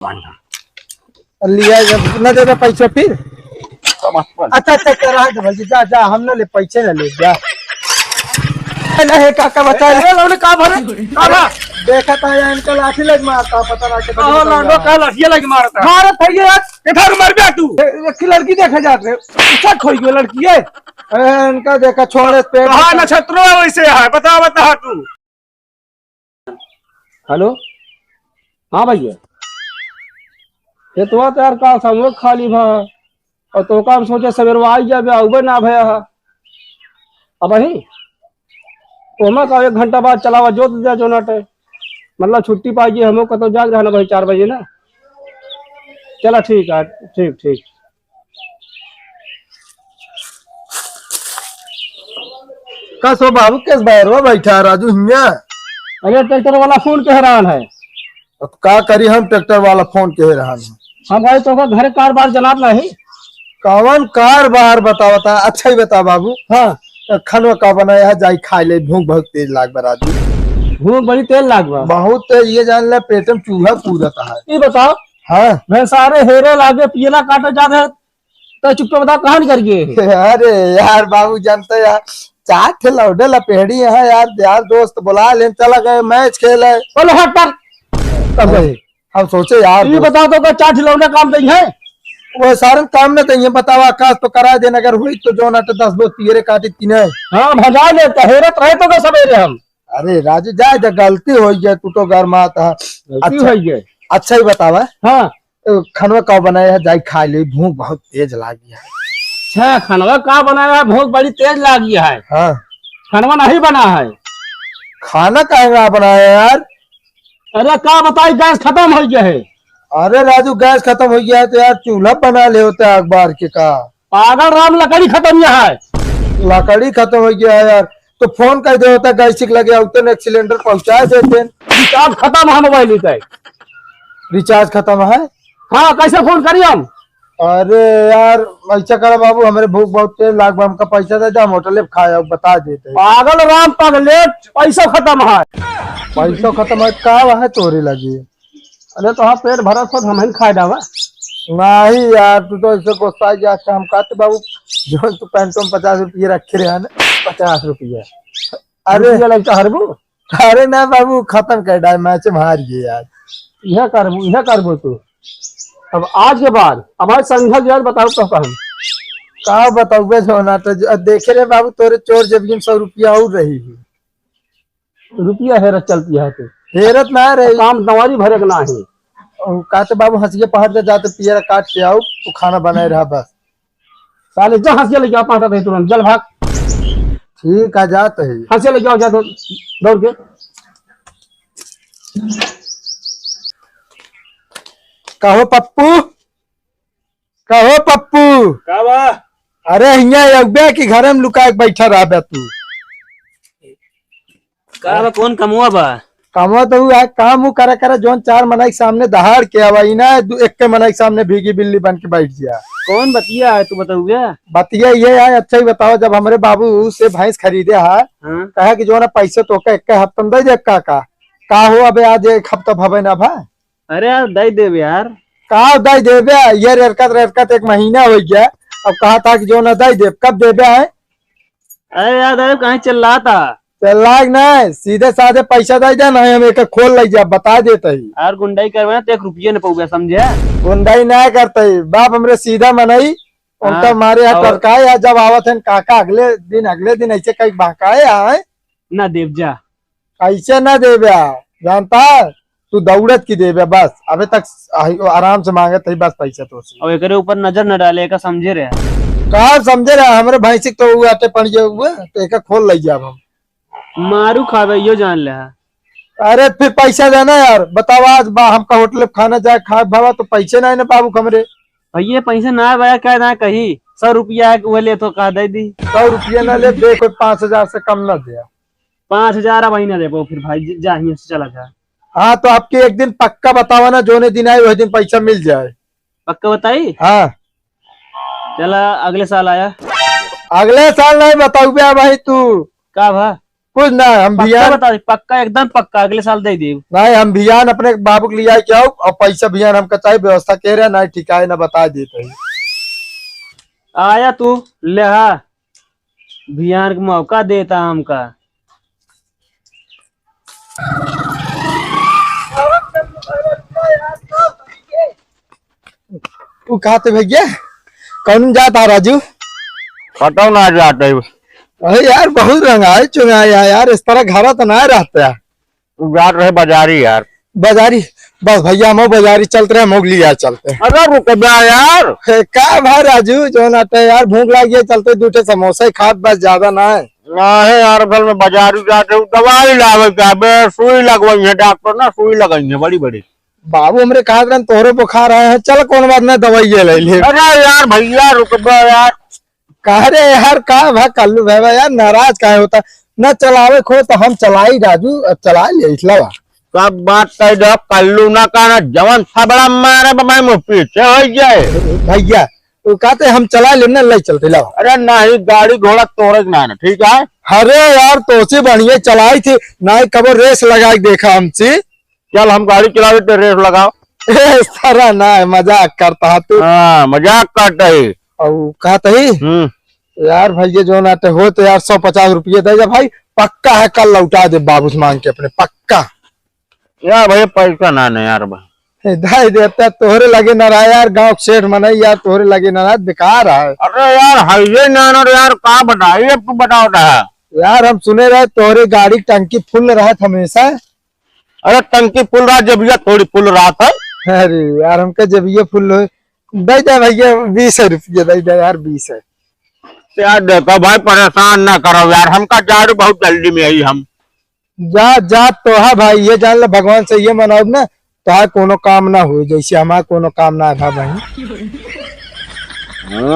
लिया जब न दे पैसा फिर अच्छा अच्छा करा दे भाई जा जा हम न ले पैसे न ले जा नहीं काका बता ले लोने का भरे काला देखा था यार इनका लाठी लग मारता पता ना कितना हां लाडो का लाठी लग मारता मारत है यार किधर मर गया तू एक लड़की देखे जाते अच्छा खोई गई लड़की है इनका देखा छोड़े पे हां नक्षत्रो वैसे है बता बता तू हेलो हां भैया ये तो यार का हम लोग खाली भा और तो काम सोचे सवेर आई जाबे आउबे ना भया अब ही ओमा का 1 घंटा बाद चलावा जोत दिया जो नाटे मतलब छुट्टी पाइए हम लोग तो जाग रहना भाई 4 बजे ना चला ठीक है ठीक ठीक का सो बाबू किस बाहर बैठा राजू हिया अरे ट्रैक्टर वाला फोन कह रहा है अब का करी हम ट्रैक्टर वाला फोन कह रहा है हाँ भाई तो घर कार बार जनाब नहीं कौन कार बार बतावता अच्छा ही बता बाबू हाँ खाना का बनाया है जाई खा ले भूख बहुत तेज लाग बराजू भूख बड़ी तेज लाग बहुत तेज ये जान ले पेट में चूहा कूदता है ये बताओ हाँ मैं सारे हेरे लागे पियला काटे जाते तो चुप बता कहां कर गए अरे यार बाबू जानते यार 4 ठे लौडे लपेड़ी है यार दोस्त बुला ले चला गए मैच खेले बोलो हट पर हम सोचे यार ये बता दो का 4 ठे लौडे काम नहीं है वो सारे काम न कहिए बतावा आकाश तो करा देना अगर हुई तो जो ना 10 दो तीरे काटी तीन हाँ भजा ले हेरत रहे तो सवेरे हम अरे राजू जाए जा गलती हो गई तू तो घर में आता अच्छा हो गई अच्छा ही बतावा हाँ खानवा का बनाया है जाई खा ले भूख बहुत तेज लागी है अच्छा खानवा का बनाया है भूख बड़ी तेज लागी है हाँ खानवा नहीं बना है खाना कहेगा बनाया यार अरे का बताई गैस खत्म हो गया है अरे राजू गैस खत्म हो गया है तो यार चूल्हा बना ले होते अखबार के का पागल राम लकड़ी खत्म है लकड़ी खत्म हो गया है यार तो फोन कर दे होता गैस लगे उतने सिलेंडर पहुंचा देते रिचार्ज खत्म है मोबाइल का रिचार्ज खत्म है हाँ कैसे फोन करिए हम अरे यार ऐसा करा बाबू हमारे भूख बहुत तेज लाग हमका पैसा दे हम होटल खाया बता देते पागल राम पगलेट पैसा खत्म है पैसा खत्म है का है तोरे लगी अरे तो हाँ पेट भरा तो हम खाए डावा नहीं यार तू तो ऐसे गुस्सा जा हम कहते बाबू जो तू पैंटों में 50 रुपये रखे रहे ना 50 रुपये अरे लगता हरबू अरे ना बाबू खत्म कर डाल मैच में हार गए यार यह करबू तू अब आज के बाद हमारे संघर्ष यार बताओ तो हम का बताओ जो ना तो देखे रे बाबू तोरे चोर जब 100 रुपया और रही है रुपया हेरत चलती है तू हेरत ना रही काम दवारी भरे ना है काटे बाबू हंसिए पहाड़ पे जाते पियरा काट के आओ तो खाना बनाए रहा बस साले जा हंसिए लेके आ पाता थे तुरंत जल भाग ठीक है जाते है हंसिए लेके आओ जा दौड़ के कहो पप्पू का बा अरे हिया की घर में लुका के बैठा रहा तू का बा कौन कमुआ बा कमवा तो काम करे जोन 4 मनाई सामने दहाड़ के आवाई ना एक के मनाई सामने भीगी बिल्ली बन के बैठ गया कौन बतिया है तू बताऊगा बतिया ये है अच्छा ही बताओ जब हमारे बाबू से भैंस खरीदे है कहा कि जो ना पैसे तो एक हफ्ता में दे दे का हो अबे आज 1 हफ्ता भवे ना भा अरे यार दे दे यार का दे देबे ये रेरकत 1 महीना हो गया अब कहा था कि जो ना दे दे कब देबे है अरे यार अरे कहीं चल रहा था लाग नहीं सीधे साधे पैसा दे दे ना हम एक खोल ले जा बता देते ही यार गुंडाई करवे तो 1 रुपया न पाऊगा समझे गुंडाई नहीं करते बाप हमरे सीधा मनई उनका मारे यहाँ टरकाए या जब आवत है काका अगले दिन ऐसे कहीं बहकाए आए ना देव जा ऐसे ना देवे जानता तू दौड़त की देवे बस अबे तक आराम से मांगे तही बस पैसा तो और एक ऊपर नजर न डाले का समझे रहे कहा समझे रहे हमारे भैंसिक तो आटे पड़ गए हुए तो एक खोल ले जाब हम मारू खावे यो जान ले अरे फिर पैसा देना यार बताओ आज हमका होटल खाना जाए खा भावा तो पैसे ना बाबू कमरे भैया पैसा ना भैया क्या ना कही 100 रुपया है वो ले तो कहा दे दी 100 रुपया ना ले देखो 5000 से कम ना दिया 5000 वही ना दे फिर भाई जा से चला जा हाँ तो आपके एक दिन पक्का बतावा ना जो दिन आए वही दिन पैसा मिल जाए पक्का बताई हाँ चला अगले साल आया अगले साल नहीं बताऊ भाई तू का भा कुछ ना, हम पक्का बियान बता दे, पक्का एकदम पक्का अगले साल दे दे। नहीं, हम बियान अपने बाबू के लिए आए क्या और पैसा बियान हमका चाहिए, व्यवस्था कह रहे नहीं ठीक है ना बता देते हैं। आया तू ले हा बिहार का मौका देता हमका। तू कहा थे भैया, कौन जाता राजू? बताओ ना जाते है अरे यार बहुत रंगाए चुनाए यार, इस तरह घर तो ना रहता है। जा रहे बाजारी यार। बाजारी बस भैया, हम बाजारी चलते रहे, मोगली यार चलते हैं। अरे रुक जा यार। का भाई राजू जो नाते यार, भूख लगी है, चलते दूठे समोसे खा, बस ज्यादा ना है। नहीं यार, असल में बाजारी जाते हो दवाई लावे क्या बे, सुई लगवाई है डॉक्टर ना, सुई लगाई है बड़ी बड़ी। बाबू हमरे कहा था तोहरे बुखार आए हैं, चल कौन बात नहीं दवाई ले ले। अरे यार भैया रुक जा यार। कह रे यार का भाई कल्लू भाई यार नाराज काहे होता, न चलावे खो तो हम चलाई राजू, चला ले इसला सब बात कह दो, कल्लू ना कहना, जवान सबड़ा मारे मैं मुँह पीछे हो जाए। भैया तो कहते हम चला लेना, ले चलते लाओ। अरे नहीं, गाड़ी घोड़ा तोड़े ना ना, ठीक है। अरे यार तो से बढ़िया चलाई थी ना, कब रेस लगा के देखा हमसे। चल हम गाड़ी चला देते, रेस लगाओ। सारा ना मजाक करता तू। हाँ मजाक करते ही। और कहते ही यार भैया जो नाते हो तो यार 150 रुपये दे जा भाई, पक्का है कल लौटा दे बाबू से मांग के अपने, पक्का। यार भैया पैसा ना नहीं यार भाई। दाई देता तोहरे लगे ना रहा यार, गांव सेठ मनाई यार, तोहरे लगे ना रहा, बेकार है। अरे यार हाईवे ना यार, कहा बताइए तू बताओ है। यार हम सुने रहे तोहरे गाड़ी की टंकी फुल रहा था हमेशा। अरे टंकी फुल रहा जब ये थोड़ी फुल रहा था। अरे यार हमका जब ये फुल हो दे दे भैया, 20 रुपये दे दे यार, 20 है यार। देखो भाई परेशान ना करो यार, हमका जाड़ू बहुत जल्दी में आई हम। जा जा तो है भाई, ये जान ले भगवान से ये मनाओ ना तो कोनो काम ना हो, जैसे हमारा कोनो काम ना था भाई।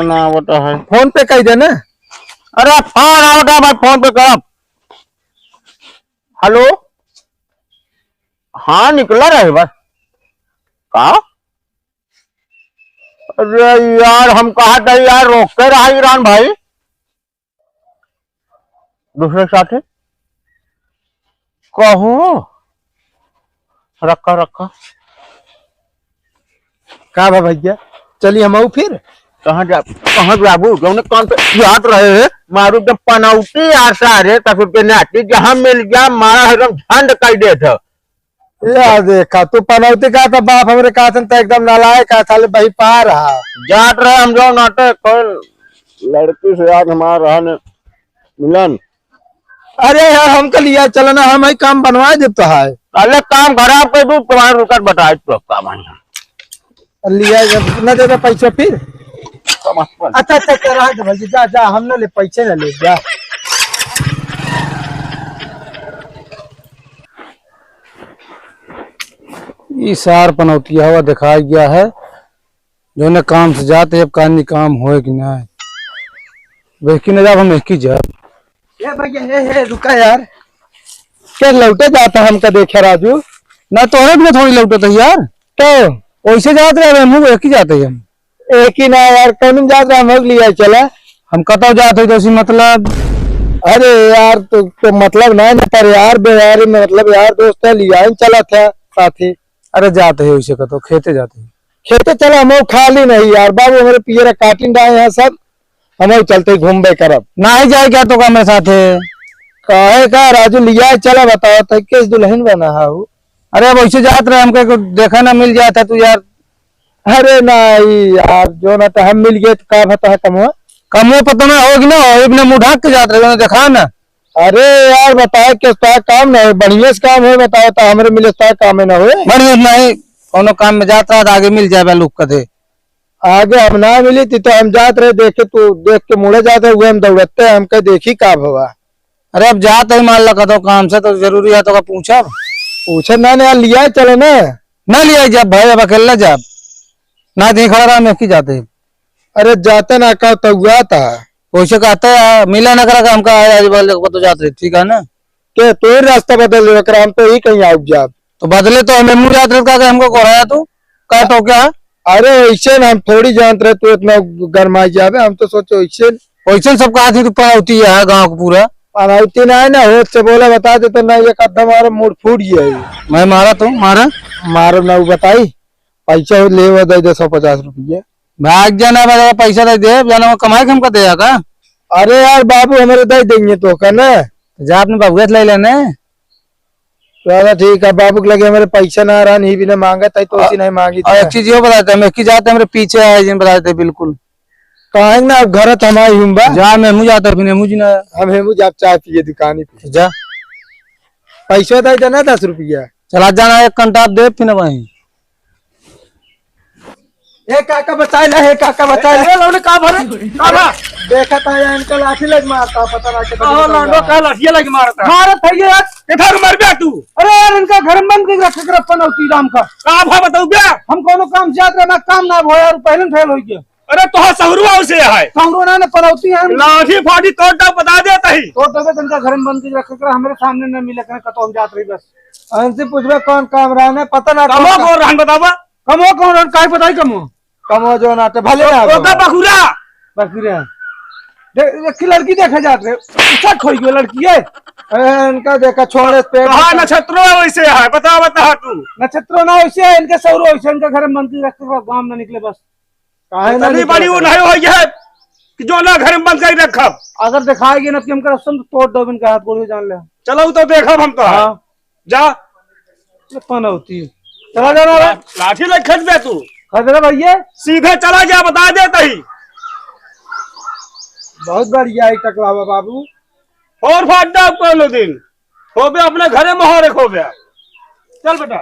ना वो तो है। फोन पे कह दे ना। अरे फोन आओ भाई, फोन पे कर। हेलो, हाँ निकला रहे बस। कहा? अरे यार हम कहा था यार, रोकते रहा ईरान भाई दूसरे साथी। कहो रखा रखा। का भैया चलिए हम फिर कहाँ जाबू जो कौन पे याद रहे मारू जब पनौती आशा रे तब के नाटी जहाँ मिल गया मारा एकदम झंड कर दे था। यार देखा तू पनौती का था, बाप हमरे कहा था एकदम नालायक का था, भाई पा रहा जाट रहे हम जो नाटक कौन लड़की से याद हमारा रहा ने मिलन। अरे यार हमको लिया चलो ना, हम काम बनवा दे तो है। अरे काम खराब कर दू तुम्हारे रुकर बताए तो काम लिया न दे पैसा फिर। अच्छा अच्छा करा दे भाई, जा जा हम न ले पैसे न ले जा। सार पनौतिया हुआ दिखाया गया है, जो न काम से जाते अब कानी काम होए कि ना बेकी न जाब हम एक ही जाब। भैया रुका यार, क्या लौटे जाता हमका देखे राजू ना, तो में थोड़ी लौटे था यार, तो वैसे जाते रहे हम एक ही जाते हैं। एक ही ना यार, कौन जात रहे हम लिया चला, हम कतौ जाते तो मतलब। अरे यार तो मतलब नहीं ना, पर यार बेयारी में मतलब यार दोस्त है लिया चला था साथी। अरे जाते है वैसे कतो खेते जाते हैं, खेते चला हम खाली नहीं यार, बाबू हमारे पियरा काटिन रहे हैं सब, हम चलते घूमबे करब ना ही जाए क्या तो का मेरे साथ है। कहे का राजू लिया चला बताओ तो किस दुल्हन बना है वो। अरे वैसे जात रहे हमको देखा ना मिल जाता तू यार। अरे नहीं यार जो ना तो हम मिल गए तो क्या पता है कमो पता ना होगी ना, इतने मुंह ढाक के जाते रहे देखा ना। अरे यार बताओ किस तरह काम ना हो, बढ़िया से काम है बताओ तो हमारे मिले काम ना हो। बढ़िया नहीं कोनो काम में जाता रहा आगे मिल जाए लोग कदे, आगे हम ना मिली थी तो हम जाते रहे देखे, तू देख के मुड़े जाते हुए हम दौड़ते हम कह देखी का हुआ। अरे अब जाते ही मान लगा तो काम से तो जरूरी है तो पूछा ना लिया चलो ना लिया जब भाई अब अकेला जब ना देख खड़ा रहा मैं की जाते। अरे जाते ना कहा तो हुआ था वैसे कहते मिला ना करा हमका तो जाते ठीक है ना, के तो रास्ता बदल हम तो ही कहीं आउट जा तो बदले तो हमें मुँह जाते हमको कोराया तू कह तो क्या। अरे ऐसे हम थोड़ी जानते रहे तू इतना गरमाई जावे, हम तो सोचो ऐसे वैसे सब कहा थी तू पनौती है गाँव को पूरा पनौती ना है ना हो से बोला बता दे तो ना ये कदम हमारा मूड फूट गया है। मैं मारा तो मारा मारो ना वो बताई पैसा ले वो दे 150 रुपये। भाग जाना मेरा पैसा दे दे जाना कमाई हमको दे का। अरे यार बाबू हमारे दे देंगे तो का ना जा अपने बाबू ले लेने। तो ठीक है बाबू के लगे हमारे पैसा ना रहा नहीं भी ना मांगा था तो उसी नहीं मांगी और एक चीज ये बताते हैं कि जाते मेरे पीछे है जिन बताते बिल्कुल कहा ना अब घर हमारी हूँ जा मैं मुझे आता फिर मुझे ना हम हेमू आप चाय पिए दुकान पे जा पैसा दे देना 10 रुपया। चला जाना 1 घंटा दे फिर वहीं हे काका बचाए ला हे काका बचाए ला लौंडे का भरे काला देखा था यार इनका लाठी लग मारता पता ना के हां लौंडो का लाठी लग मारता मारत है ये यार इधर मर बे तू। अरे यार इनका घर में बंद कर रखे कर पनौती राम का का भा बताऊ बे हम कोनो काम से आते ना काम ना हो यार पहले फेल हो गया। अरे तो सहरुआ से है कांगरो ना पनौती है लाठी फाटी तोड़ दो बता देता ही तो तबे इनका घर में बंद कर रखे कर हमारे सामने न मिले कर कतो हम जात रही बस हमसे पूछबे कौन काम रहा है पता ना कमो कौन रहन बतावा कमो कौन काय बताई कमो कमो जो ना भले ना ओदा बखुरा बकरिया देख की लड़की देखा जात रे अच्छा खोई गई लड़की है इनका देखा छोड़े पे कहां नक्षत्रों वैसे है बता बता तू नक्षत्रों ना वैसे है इनके सौर वैसे इनका घर में मंदिर रख कर गांव ना निकले बस काहे ना नहीं बड़ी वो नहीं हो है कि जो ना घर में बंद कर रखब अगर दिखाएगी ना कि हमका रस्म तोड़ दो इनका हाथ गोड़ जान ले चलो तो देखब हम तो हां जा पनौती चला जाना लाठी लग खट दे तू खतरा भैया सीधे चला जा बता देता ही बहुत बढ़िया है टकलावा बाबू और फाटा पहले दिन हो गया अपने घरे में हो रखो गया चल बेटा।